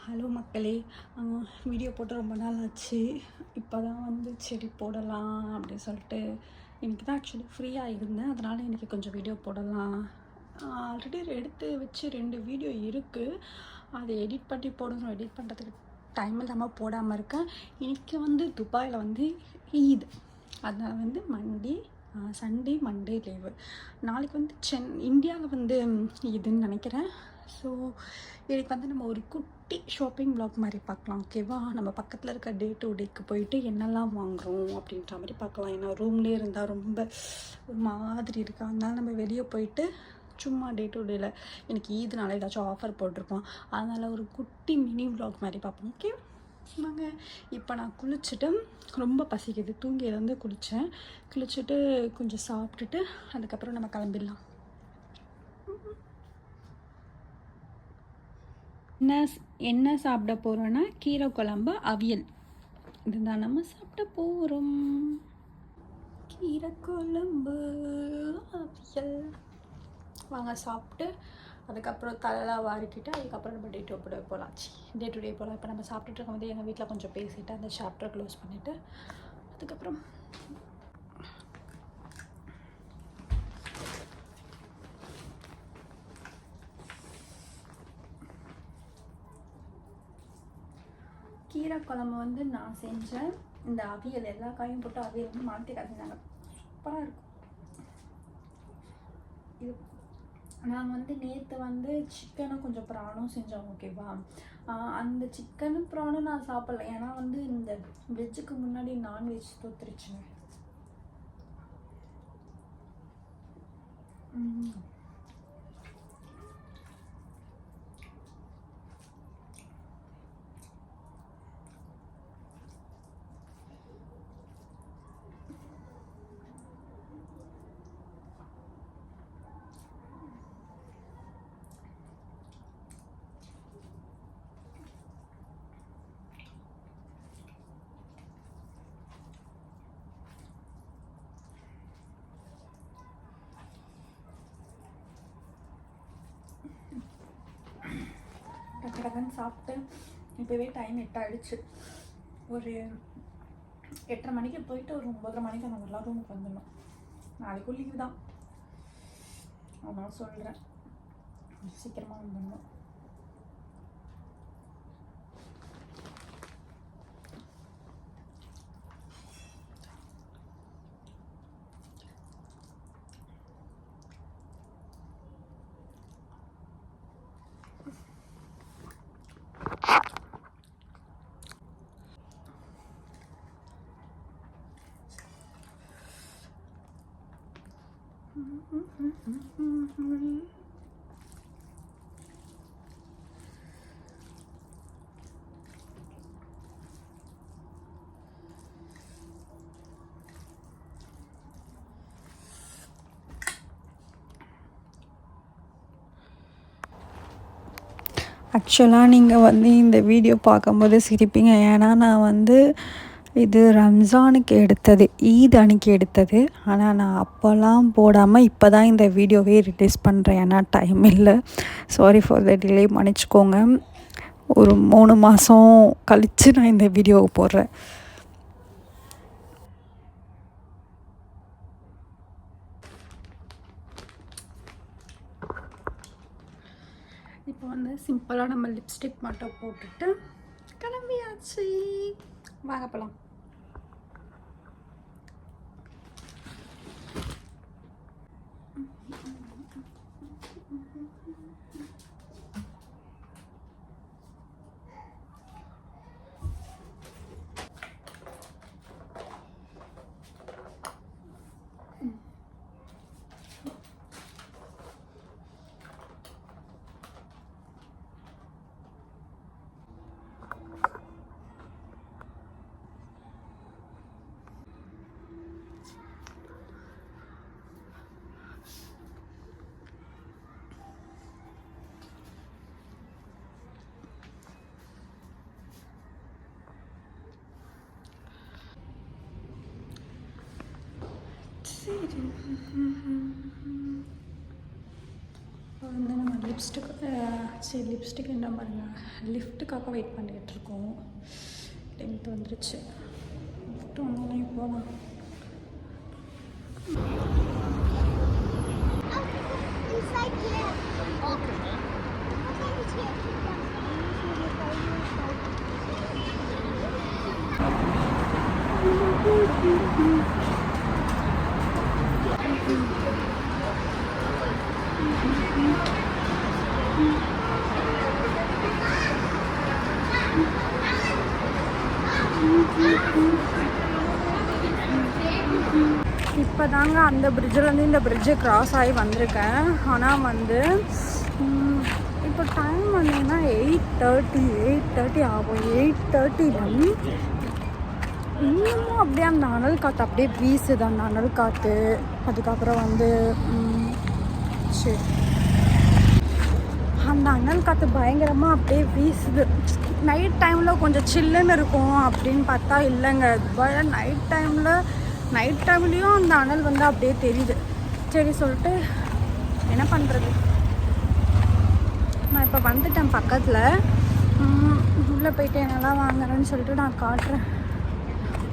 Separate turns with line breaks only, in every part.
Hello மக்களே, video போட்டு ரொம்ப நாள் ஆச்சு. இப்போ தான் வந்து சரி போடலாம் அப்படின்னு சொல்லிட்டு இன்றைக்கி தான் ஆக்சுவலி ஃப்ரீயாக இருந்தேன். அதனால் இன்றைக்கி கொஞ்சம் வீடியோ போடலாம். ஆல்ரெடி எடுத்து வச்சு 2 வீடியோ இருக்குது. அதை எடிட் பண்ணி போடணும். எடிட் பண்ணுறதுக்கு டைம் இல்லாமல் போடாமல் இருக்கேன். இன்றைக்கி வந்து துபாயில் வந்து ஈத், அதனால் வந்து சண்டே மண்டே லீவு. நாளைக்கு வந்து இந்தியாவில் வந்து ஈதுன்னு நினைக்கிறேன். ஸோ இதுக்கு வந்து நம்ம ஒரு குட்டி ஷாப்பிங் வ்ளாக் மாதிரி பார்க்கலாம், ஓகேவா? நம்ம பக்கத்தில் இருக்க டே டு டேக்கு போயிட்டு என்னெல்லாம் வாங்குகிறோம் அப்படின்ற மாதிரி பார்க்கலாம். ஏன்னா ரூம்லேயே இருந்தால் ரொம்ப ஒரு மாதிரி இருக்குது. அதனால் நம்ம வெளியே போயிட்டு சும்மா டே டு டேயில் எனக்கு ஈதுனால ஏதாச்சும் ஆஃபர் போட்டிருப்போம். அதனால் ஒரு குட்டி மினி வ்ளாக் மாதிரி பார்ப்போம், ஓகே வாங்க. இப்போ நான் குளிச்சுட்டு ரொம்ப பசிக்குது, தூங்கி வந்து குளிச்சுட்டு கொஞ்சம் சாப்பிட்டுட்டு அதுக்கப்புறம் நம்ம கிளம்பிடலாம். என்ன சாப்பிட போகிறோன்னா கீரை குழம்பு அவியல், இதுதான் நம்ம சாப்பிட போகிறோம். கீரை குழம்பு அவியல். வாங்க சாப்பிட்டு அதுக்கப்புறம் தலைலாம் வாரிக்கிட்டு அதுக்கப்புறம் நம்ம டே டு டே போகலாம். இப்போ நம்ம சாப்பிட்டுட்டு இருக்கும்போது எங்கள் வீட்டில் கொஞ்சம் பேசிவிட்டு அந்த சாப்டர் க்ளோஸ் பண்ணிவிட்டு அதுக்கப்புறம் கீரை குழம்பு வந்து நான் செஞ்சேன். இந்த அவியல் எல்லா காயும் போட்டு அவியல் வந்து மாற்றி கட்டினாங்க, சூப்பராக இருக்கும். இது நாங்கள் வந்து நேற்று வந்து சிக்கனும் கொஞ்சம் ப்ரானும் செஞ்சோம், ஓகேவா? அந்த சிக்கனும் ப்ரானும் நான் சாப்பிடல, ஏன்னா வந்து இந்த வெஜ்ஜுக்கு முன்னாடி நான்வெஜ் தோத்துருச்சுங்க. டக்குன்னு சாப்பிட்டு இப்போவே டைம் 8 ஆகிடுச்சு. ஒரு 8:30 மணிக்கு போயிட்டு ஒரு 9:30 மணிக்கு அந்த மாதிரிலாம் ரூமுக்கு வந்துடணும். நாளைக்கும் லீவு தான், அதனால் சொல்கிறேன் சீக்கிரமாக வந்துடணும். ஆக்சுவலாக நீங்கள் வந்து இந்த வீடியோ பார்க்கும்போது சிரிப்பீங்க, ஏன்னா நான் வந்து இது ரம்ஜானுக்கு எடுத்தது, ஈத் அன்னைக்கு எடுத்தது. ஆனால் நான் அப்போல்லாம் போடாமல் இப்போ தான் இந்த வீடியோவே ரிலீஸ் பண்ணுறேன், ஏன்னா டைம் இல்லை. சாரி ஃபார் த டிலே, மன்னிச்சிக்கோங்க. ஒரு 3 மாதம் கழித்து நான் இந்த வீடியோவை போடுறேன். இப்போ வந்து சிம்பிளாக நம்ம லிப்ஸ்டிக் மட்டும் போட்டுட்டு கிளம்பியாச்சு. வாங்க போகலாம். சரி, வந்து நம்ம லிப்ஸ்டிக் என்ன பாருங்கள், லிஃப்ட்டுக்காக வெயிட் பண்ணிக்கிட்டு இருக்கோம். 10th வந்துருச்சு. லிஃப்ட் ஒன்று போகலாம். இப்போ தாங்க அந்த பிரிட்ஜிலேருந்து இந்த பிரிட்ஜை க்ராஸ் ஆகி வந்திருக்கேன். ஆனால் வந்து இப்போ டைம் வந்தீங்கன்னா 8:30 ஆகும். 8:30 இன்னமும் அப்படியே அந்த அனல் காற்று அப்படியே வீசுது. அந்த அனல் காற்று அதுக்கப்புறம் வந்து சரி அந்த அனல் காற்று பயங்கரமாக அப்படியே வீசுது. நைட் டைமில் கொஞ்சம் சில்லுன்னு இருக்கும் அப்படின்னு பார்த்தா இல்லைங்க, நைட் டைம்லேயும் அந்த அனல் வந்து அப்படியே தெரியுது. சரி சொல்லிட்டு என்ன பண்ணுறது, நான் இப்போ வந்துட்டேன் பக்கத்தில். உள்ளே போயிட்டு என்னெல்லாம் வாங்குறேன்னு சொல்லிட்டு நான் காட்டுறேன்.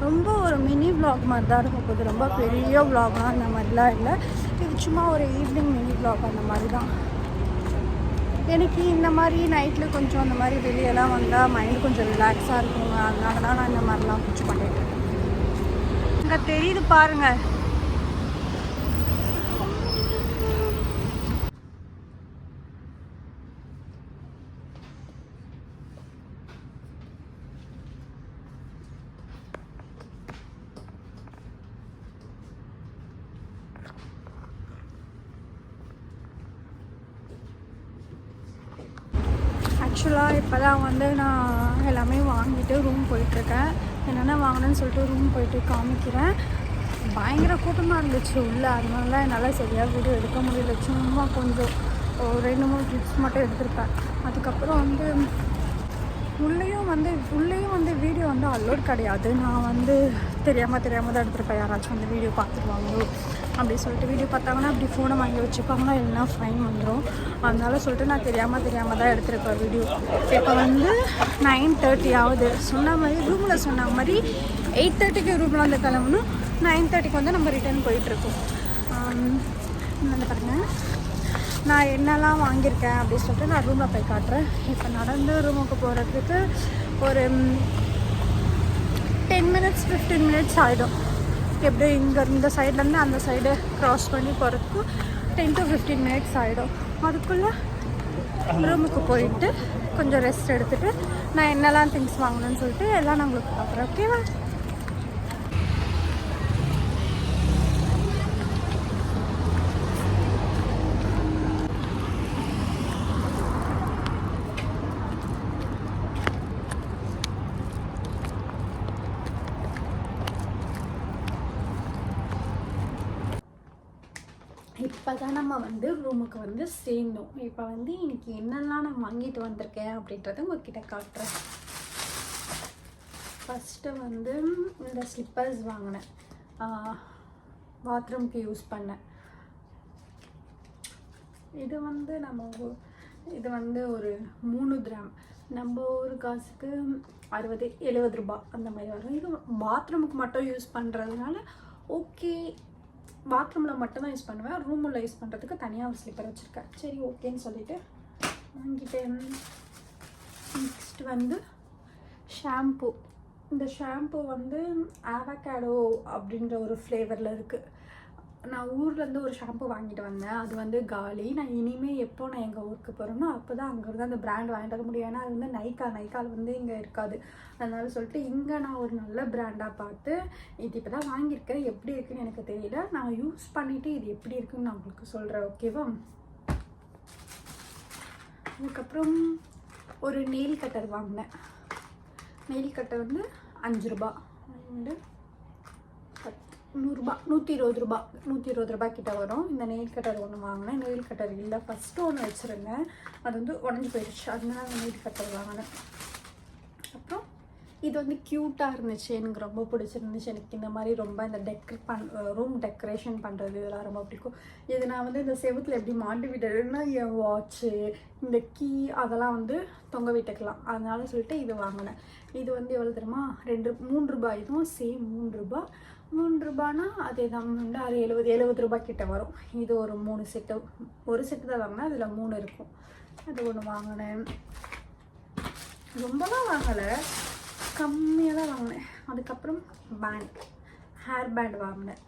ரொம்ப ஒரு மினி விளாக் மாதிரி தான் இருக்கும் போது, ரொம்ப பெரிய விளாக்லாம் அந்த மாதிரிலாம் இல்லை. இது சும்மா ஒரு ஈவினிங் மினி விளாக் அந்த மாதிரி தான். எனக்கு இந்த மாதிரி நைட்டில் கொஞ்சம் அந்த மாதிரி வெளியெல்லாம் வந்தால் மைண்டு கொஞ்சம் ரிலாக்ஸாக இருக்குங்க. அதனால தான் நான் இந்த மாதிரிலாம் கொஞ்சம் பண்ணிட்டு இருக்கேன். இங்கே தெரியுது பாருங்கள், ஆக்சுவலாக இப்போ தான் வந்து நான் எல்லாமே வாங்கிட்டு ரூம் போயிட்டுருக்கேன். என்னென்ன வாங்கினேன்னு சொல்லிட்டு ரூம் போயிட்டு காமிக்கிறேன். பயங்கர கூட்டமாக இருந்துச்சு உள்ளே, அதனால தான் என்னால் சரியாக வீடியோ எடுக்க முடியல. சும்மா கொஞ்சம் 2-3 கிளிப்ஸ் மட்டும் எடுத்திருப்பேன். அதுக்கப்புறம் வந்து உள்ளேயும் வந்து வீடியோ வந்து அலோட் கிடையாது. நான் வந்து தெரியாமல் தான் எடுத்திருப்பேன். யாராச்சும் வந்து வீடியோ பார்த்துருவாங்களோ அப்படி சொல்லிட்டு வீடியோ பார்த்தாங்கன்னா அப்படி ஃபோனை வாங்கி வச்சுப்பாங்கன்னா இல்லைன்னா ஃபைன் வந்துடும். அதனால சொல்லிட்டு நான் தெரியாமல் தான் எடுத்திருப்பேன் வீடியோ. இப்போ வந்து 9:30 ஆகுது. சொன்ன மாதிரி ரூமில் சொன்ன மாதிரி 8:30க்கு ரூமில் வந்து கிளம்பணும். 9:30க்கு வந்து நம்ம ரிட்டர்ன் போயிட்டுருக்கோம். வந்து பாருங்கள் நான் என்னெல்லாம் வாங்கியிருக்கேன் அப்படின்னு சொல்லிட்டு நான் ரூமில் போய் காட்டுறேன். இப்போ நடந்து ரூமுக்கு போகிறதுக்கு ஒரு 10 minutes 15 minutes ஆகிடும். எப்படி இந்த சைட்லேருந்து அந்த சைடு க்ராஸ் பண்ணி போகிறதுக்கு 10 to 15 minutes ஆகிடும். அதுக்குள்ளே ரூமுக்கு போயிட்டு கொஞ்சம் ரெஸ்ட் எடுத்துகிட்டு நான் என்னெல்லாம் திங்ஸ் வாங்கணும்னு சொல்லிட்டு எல்லாம் நான் உங்களுக்கு பார்க்குறேன். ஓகேவா? இப்போ தான் நம்ம வந்து ரூமுக்கு வந்து சேர்ந்தோம். இப்போ வந்து இன்றைக்கி என்னெல்லாம் நான் வாங்கிட்டு வந்திருக்கேன் அப்படின்றத உங்கள்கிட்ட காட்டுறேன். ஃபஸ்ட்டு வந்து இந்த ஸ்லிப்பர்ஸ் வாங்கினேன், பாத்ரூம்க்கு யூஸ் பண்ணேன். இது வந்து ஒரு 3 கிராம், நம்ம ஒரு காசுக்கு 60-70 ரூபா அந்த மாதிரி வரும். இது பாத்ரூமுக்கு மட்டும் யூஸ் பண்ணுறதுனால ஓகே, பாத்ரூமில் மட்டும்தான் யூஸ் பண்ணுவேன். ரூமில் யூஸ் பண்ணுறதுக்கு தனியாக ஒரு ஸ்லிப்பர் வச்சுருக்கேன். சரி ஓகேன்னு சொல்லிவிட்டு வாங்கிட்டேன். நெக்ஸ்ட் வந்து ஷாம்பு. இந்த ஷாம்பு வந்து ஆவகாடோ அப்படின்ற ஒரு ஃப்ளேவரில் இருக்குது. நான் ஊர்லேருந்து ஒரு ஷாம்பு வாங்கிட்டு வந்தேன். அது வந்து காலி. நான் இனிமேல் எப்போ நான் எங்கள் ஊருக்கு போகிறேனோ அப்போ தான் அங்கேருந்து அந்த பிராண்ட் வாங்கிட்டு வர முடியும். ஏன்னா அது வந்து நைக்கால் வந்து இங்கே இருக்காது. அதனால சொல்லிட்டு இங்கே நான் ஒரு நல்ல பிராண்டாக பார்த்து இது இப்போ தான் வாங்கியிருக்கேன். எப்படி இருக்குன்னு எனக்கு தெரியல. நான் யூஸ் பண்ணிவிட்டு இது எப்படி இருக்குன்னு நான் உங்களுக்கு சொல்கிறேன். ஓகேவா? அதுக்கப்புறம் ஒரு நெயில் கட்டர் வாங்கினேன். நெயில் கட்டர் வந்து 5 ரூபா, 100 ரூபா, 120 ரூபா, 120 ரூபா கிட்ட வரும். இந்த நெயில் கட்டர் ஒன்று வாங்கினேன். நெயில் கட்டர் இல்லை, ஃபஸ்ட்டு ஒன்று வச்சுருந்தேன், அது வந்து உடஞ்சி போயிடுச்சு. அதனால நெயில் கட்டர் வாங்கினேன். அப்புறம் இது வந்து க்யூட்டாக இருந்துச்சு, எனக்கு ரொம்ப பிடிச்சிருந்துச்சு. எனக்கு இந்த மாதிரி ரொம்ப இந்த ரூம் டெக்கரேஷன் பண்ணுறது இதெல்லாம் ரொம்ப பிடிக்கும். இது நான் வந்து இந்த செவுத்தில் எப்படி மாட்டி விட்டுறேன்னா என் வாட்ச்சு, இந்த கீ அதெல்லாம் வந்து தொங்க விட்டுக்கலாம். அதனால சொல்லிட்டு இது வாங்கினேன். இது வந்து எவ்வளோ தெரியுமா, 3 ரூபாய். இதுவும் சேம் 3 ரூபாய். 3 ரூபானா அதே தான் வந்து அது 70 ரூபாய் கிட்ட வரும். இது ஒரு 3 செட்டு, ஒரு செட்டு தான் வாங்கினேன், அதில் 3 இருக்கும். அது ஒன்று வாங்கினேன். ரொம்பலாம் வாங்கலை, கம்மியாக தான் வாங்கினேன். அதுக்கப்புறம் ஹேர் பேண்ட் வாங்கினேன்.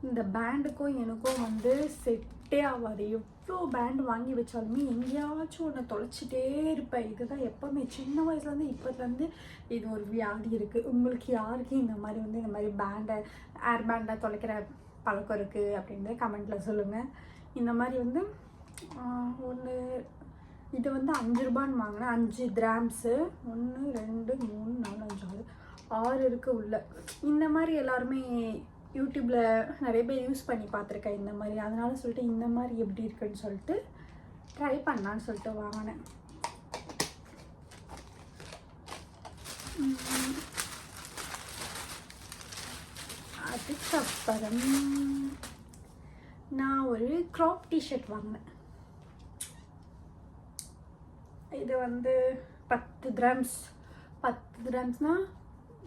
இந்த பேண்டுக்கும் எனக்கும் வந்து செட்டே ஆகாது. எவ்வளோ பேண்டு வாங்கி வச்சாலுமே எங்கேயாச்சும் ஒன்று தொலைச்சிட்டே இருப்பேன். இதுதான் எப்போவுமே சின்ன வயசுலேருந்து இப்போதுலேருந்து இது ஒரு வியாதி இருக்குது. உங்களுக்கு யாருக்கு இந்த மாதிரி வந்து இந்த மாதிரி ஹேர் பேண்டை தொலைக்கிற பழக்கம் இருக்குது அப்படின்றத கமெண்ட்டில் சொல்லுங்கள். இந்த மாதிரி வந்து இது வந்து 5 ரூபான்னு வாங்கினேன். 5 கிராம்ஸு. 1 2 3 4 5 6 இருக்குது உள்ள. இந்த மாதிரி எல்லாருமே யூடியூப்பில் நிறைய பேர் யூஸ் பண்ணி பார்த்துருக்கேன் இந்த மாதிரி. அதனால சொல்லிட்டு இந்த மாதிரி எப்படி இருக்குன்னு சொல்லிட்டு ட்ரை பண்ணலான்னு சொல்லிட்டு வாங்கினேன். அதுக்கப்புறம் நான் ஒரு க்ராப் டிஷர்ட் வாங்கினேன். இது வந்து 10 கிராம்ஸ்னால்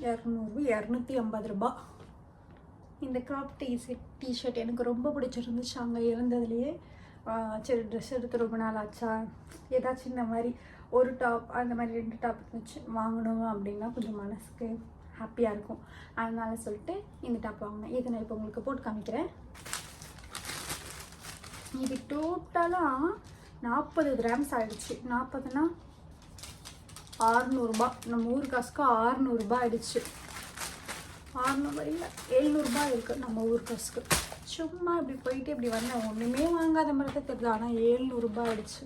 250 ரூபா. இந்த க்ராப் டிஷர்ட் எனக்கு ரொம்ப பிடிச்சிருந்துச்சு அங்கே இருந்ததுலேயே. சரி ட்ரெஸ் எடுத்து ரொம்ப நாள் ஆச்சா, ஏதாச்சும் இந்த மாதிரி ஒரு டாப் அந்த மாதிரி 2 டாப் வச்சு வாங்கணும் அப்படின்னா கொஞ்சம் மனசுக்கு ஹாப்பியாக இருக்கும். அதனால சொல்லிட்டு இந்த டாப் வாங்கினேன். இதை நான் இப்போ உங்களுக்கு போட்டு காமிக்கிறேன். இது டோட்டலாக 40 கிராம்ஸ் ஆகிடுச்சு. 40னா 600 ரூபா. நம்ம ஊர் காசுக்கு 600 ரூபா ஆகிடுச்சு. 600 இல்லை 700 ரூபாய் இருக்குது நம்ம ஊர் காசுக்கு. சும்மா இப்படி போயிட்டு இப்படி வந்தேன், ஒன்றுமே வாங்காத மாதிரி தான் தெரியுது. ஆனால் 700 ரூபாய் ஆகிடுச்சு.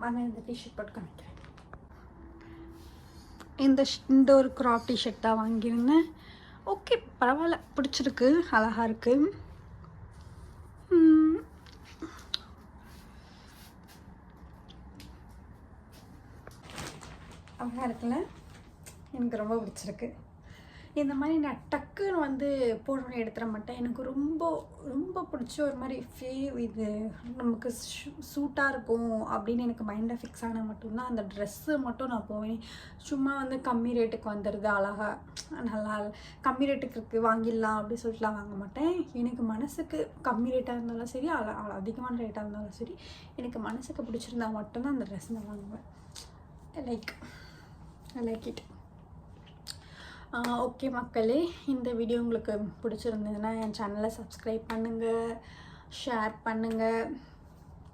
ஆனால் இந்த டிஷர்ட் போட்டு காமிக்கிறேன். இந்த ஒரு க்ராப் டிஷர்ட் தான் வாங்கியிருந்தேன். ஓகே, பரவாயில்ல, பிடிச்சிருக்கு, அழகாக இருக்குது. அழகாக இருக்குல்ல, எனக்கு ரொம்ப பிடிச்சிருக்கு. இந்த மாதிரி நான் டக்குன்னு வந்து போடணும்னு எடுத்துட மாட்டேன். எனக்கு ரொம்ப ரொம்ப பிடிச்ச ஒரு மாதிரி இது நமக்கு சூட்டாக இருக்கும் அப்படின்னு எனக்கு மைண்டில் ஃபிக்ஸ் ஆனால் மட்டும்தான் அந்த ட்ரெஸ்ஸு மட்டும் நான் போவேன். சும்மா வந்து கம்மி ரேட்டுக்கு வந்துடுது அழகாக நல்லா கம்மி ரேட்டுக்கு இருக்குது வாங்கிடலாம் அப்படி சொல்லிட்டுலாம் வாங்க மாட்டேன். எனக்கு மனசுக்கு கம்மி ரேட்டாக இருந்தாலும் சரி, அதிகமான ரேட்டாக இருந்தாலும் சரி, எனக்கு மனசுக்கு பிடிச்சிருந்தா மட்டும்தான் அந்த ட்ரெஸ் நான் வாங்குவேன். I like it. ஓகே மக்களே, இந்த வீடியோ உங்களுக்கு பிடிச்சிருந்ததுன்னா என் சேனலை சப்ஸ்கிரைப் பண்ணுங்கள், ஷேர் பண்ணுங்கள்,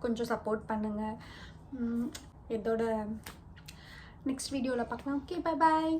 கொஞ்சம் சப்போர்ட் பண்ணுங்கள். இதோட நெக்ஸ்ட் வீடியோவில் பார்க்கலாம். Okay, bye bye.